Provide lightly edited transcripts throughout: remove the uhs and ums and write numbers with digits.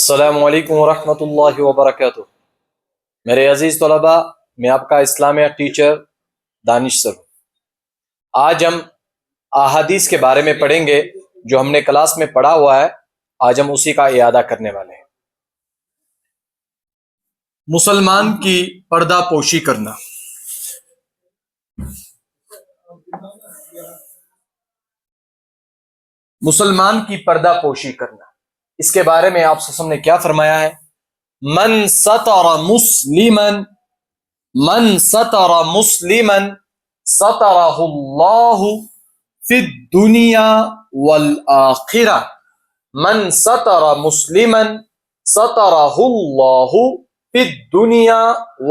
السلام علیکم ورحمۃ اللہ وبرکاتہ۔ میرے عزیز طلباء، میں آپ کا اسلامیہ ٹیچر دانش سر ہوں۔ آج ہم احادیث کے بارے میں پڑھیں گے جو ہم نے کلاس میں پڑھا ہوا ہے، آج ہم اسی کا اعادہ کرنے والے ہیں۔ مسلمان کی پردہ پوشی کرنا۔ مسلمان کی پردہ پوشی کرنا، اس کے بارے میں آپ وسلم نے کیا فرمایا ہے؟ من ستر مسلما سترہ اللہ فی الدنیا والآخرہ۔ من ستر مسلما سترہ اللہ فی الدنیا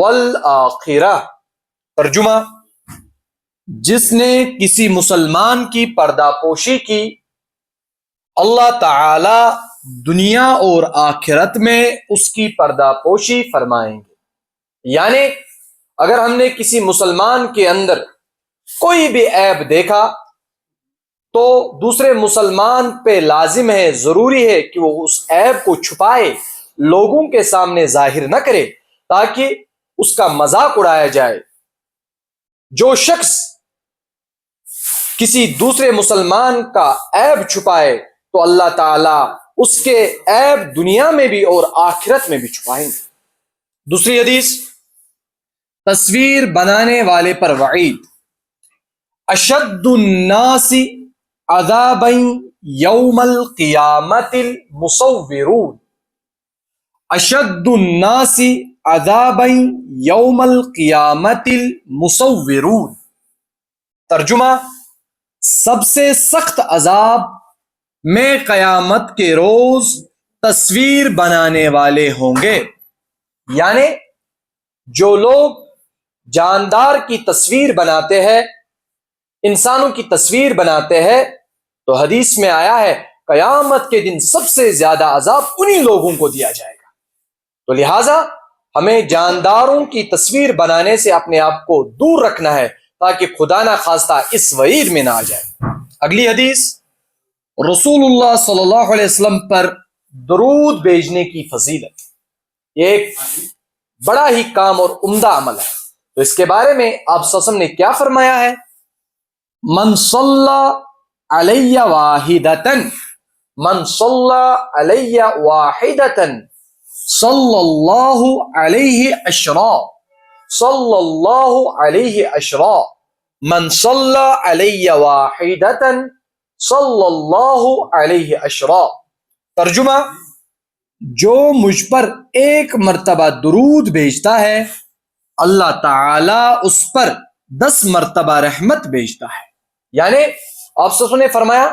والآخرہ۔ ترجمہ: جس نے کسی مسلمان کی پردہ پوشی کی، اللہ تعالی دنیا اور آخرت میں اس کی پردہ پوشی فرمائیں گے۔ یعنی اگر ہم نے کسی مسلمان کے اندر کوئی بھی عیب دیکھا تو دوسرے مسلمان پہ لازم ہے، ضروری ہے کہ وہ اس عیب کو چھپائے، لوگوں کے سامنے ظاہر نہ کرے تاکہ اس کا مذاق اڑایا جائے۔ جو شخص کسی دوسرے مسلمان کا عیب چھپائے تو اللہ تعالیٰ اس کے عیب دنیا میں بھی اور آخرت میں بھی چھپائیں گے۔ دوسری حدیث، تصویر بنانے والے پر وعید۔ اشد الناس عذابا یوم القیامت المصورون۔ اشد الناس عذابا یوم القیامت المصورون۔ ترجمہ: سب سے سخت عذاب میں قیامت کے روز تصویر بنانے والے ہوں گے۔ یعنی جو لوگ جاندار کی تصویر بناتے ہیں، انسانوں کی تصویر بناتے ہیں، تو حدیث میں آیا ہے قیامت کے دن سب سے زیادہ عذاب انہی لوگوں کو دیا جائے گا۔ تو لہٰذا ہمیں جانداروں کی تصویر بنانے سے اپنے آپ کو دور رکھنا ہے تاکہ خدا نہ خواستہ اس وعید میں نہ آ جائے۔ اگلی حدیث، رسول اللہ صلی اللہ علیہ وسلم پر درود بھیجنے کی فضیلت۔ یہ ایک بڑا ہی کام اور عمدہ عمل ہے، تو اس کے بارے میں آپ صلی اللہ علیہ وسلم نے کیا فرمایا ہے؟ من صلی علی واحدۃ، من صلی علی واحدۃ صلی اللہ علیہ عشرا، صلی اللہ علیہ عشرا، من صلی علی واحدۃ صلی اللہ علیہ عشرا۔ ترجمہ: جو مجھ پر ایک مرتبہ درود بھیجتا ہے، اللہ تعالی اس پر 10 مرتبہ رحمت بھیجتا ہے۔ یعنی آپ سب نے فرمایا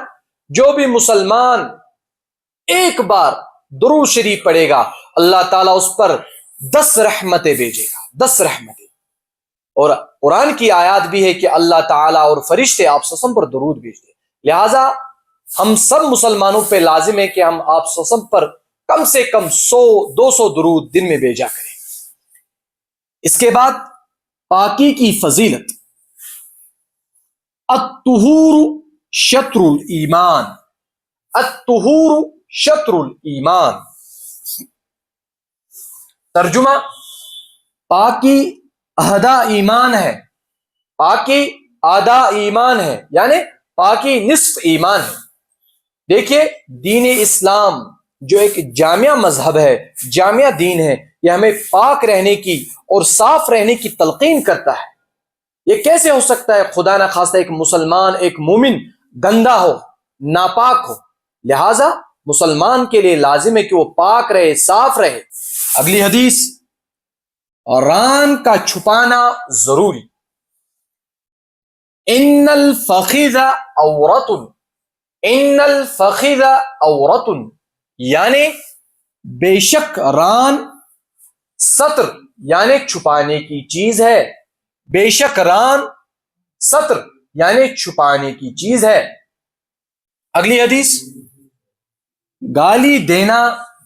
جو بھی مسلمان ایک بار درود شریف پڑھے گا، اللہ تعالیٰ اس پر 10 رحمتیں بھیجے گا، 10 رحمتیں۔ اور قرآن کی آیات بھی ہے کہ اللہ تعالیٰ اور فرشتے آپ وسلم پر درود بھیجتے ہیں۔ لہٰذا ہم سب مسلمانوں پہ لازم ہے کہ ہم آپ وسلم پر کم سے کم 100-200 درود دن میں بھیجا کریں۔ اس کے بعد پاکی کی فضیلت۔ الطہور شطر الایمان، الطہور شطر الایمان۔ ترجمہ: پاکی آدھا ایمان ہے، پاکی آدھا ایمان ہے، یعنی پاکی نصف ایمان ہے۔ دیکھیے، دین اسلام جو ایک جامعہ مذہب ہے، جامعہ دین ہے، یہ ہمیں پاک رہنے کی اور صاف رہنے کی تلقین کرتا ہے۔ یہ کیسے ہو سکتا ہے؟ خدا نہ خواستہ ایک مسلمان، ایک مومن گندا ہو، ناپاک ہو، لہٰذا مسلمان کے لیے لازم ہے کہ وہ پاک رہے، صاف رہے۔ اگلی حدیث، ران کا چھپانا ضروری۔ ان الفخذ عورۃ، ان الفخذ عورۃ، یعنی بے شک ران ستر یعنی چھپانے کی چیز ہے، بے شک ران ستر یعنی چھپانے کی چیز ہے۔ اگلی حدیث، گالی دینا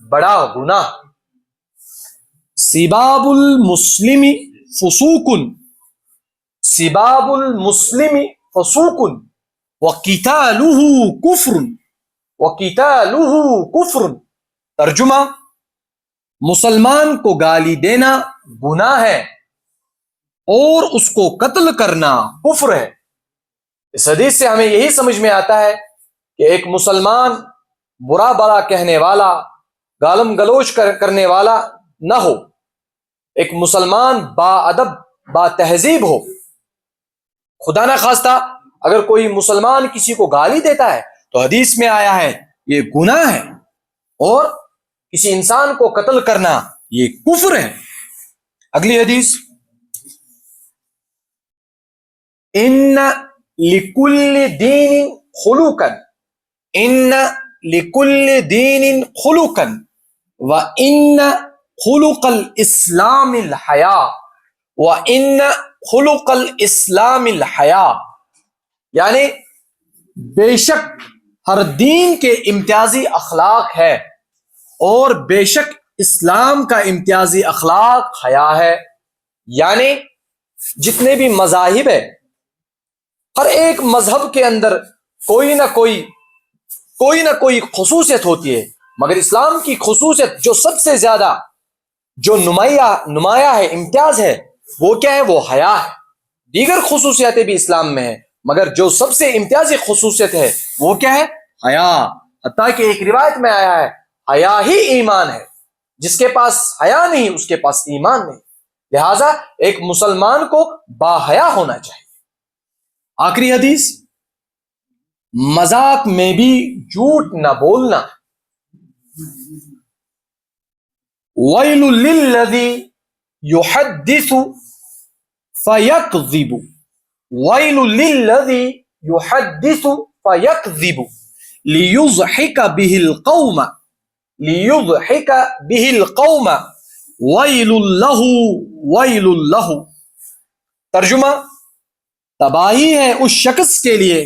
بڑا گناہ۔ سباب المسلم فسوق، سباب المسلم فسوق وقتالہ کفر، وقتالہ کفر۔ ترجمہ: مسلمان کو گالی دینا گناہ ہے اور اس کو قتل کرنا کفر ہے۔ اس حدیث سے ہمیں یہی سمجھ میں آتا ہے کہ ایک مسلمان برا بھلا کہنے والا، گالم گلوچ کرنے والا نہ ہو، ایک مسلمان با ادب با تہذیب ہو۔ خدا نہ خواستہ اگر کوئی مسلمان کسی کو گالی دیتا ہے تو حدیث میں آیا ہے یہ گناہ ہے، اور کسی انسان کو قتل کرنا یہ کفر ہے۔ اگلی حدیث، ان لکل دین خلوقا، ان لکل دین خلوقا وان خلق الاسلام الحیا، وان خلق الاسلام الحیا، یعنی بے شک ہر دین کے امتیازی اخلاق ہے اور بے شک اسلام کا امتیازی اخلاق حیا ہے۔ یعنی جتنے بھی مذاہب ہیں، ہر ایک مذہب کے اندر کوئی نہ کوئی خصوصیت ہوتی ہے، مگر اسلام کی خصوصیت جو سب سے زیادہ جو نمایاں ہے، امتیاز ہے، وہ کیا ہے؟ وہ حیا ہے۔ دیگر خصوصیاتیں بھی اسلام میں ہیں، مگر جو سب سے امتیازی خصوصیت ہے وہ کیا ہے؟ حیا۔ حتیٰ کہ ایک روایت میں آیا ہے حیا ہی ایمان ہے، جس کے پاس حیا نہیں اس کے پاس ایمان نہیں۔ لہذا ایک مسلمان کو با حیا ہونا چاہیے۔ آخری حدیث، مذاق میں بھی جھوٹ نہ بولنا۔ وَيْلٌ لِّلَّذِي يُحَدِّثُ فَيَكْذِبُ، وَيْلٌ لِّلَّذِي يُحَدِّثُ فَيَكْذِبُ لِيُضْحِكَ بِهِ الْقَوْمَ، لِيُضْحِكَ بِهِ الْقَوْمَ وَيْلٌ لَّهُ وَيْلٌ لَّهُ۔ ترجمہ، تباہی ہے اس شخص کے لیے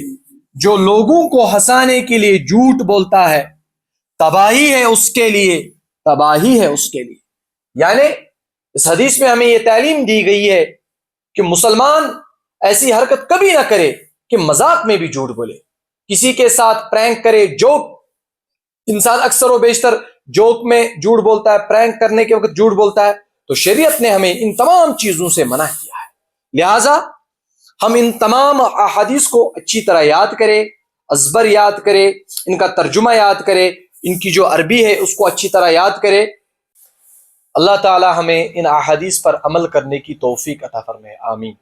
جو لوگوں کو ہنسانے کے لیے جھوٹ بولتا ہے، تباہی ہے اس کے لیے، تباہی ہے اس کے لیے۔ یعنی اس حدیث میں ہمیں یہ تعلیم دی گئی ہے کہ مسلمان ایسی حرکت کبھی نہ کرے کہ مذاق میں بھی جھوٹ بولے، کسی کے ساتھ پرینک کرے، جوک۔ انسان اکثر و بیشتر جوک میں جھوٹ بولتا ہے، پرینک کرنے کے وقت جھوٹ بولتا ہے، تو شریعت نے ہمیں ان تمام چیزوں سے منع کیا ہے۔ لہٰذا ہم ان تمام احادیث کو اچھی طرح یاد کریں، ازبر یاد کریں، ان کا ترجمہ یاد کریں، ان کی جو عربی ہے اس کو اچھی طرح یاد کریں۔ اللہ تعالی ہمیں ان احادیث پر عمل کرنے کی توفیق عطا فرمائے، آمین۔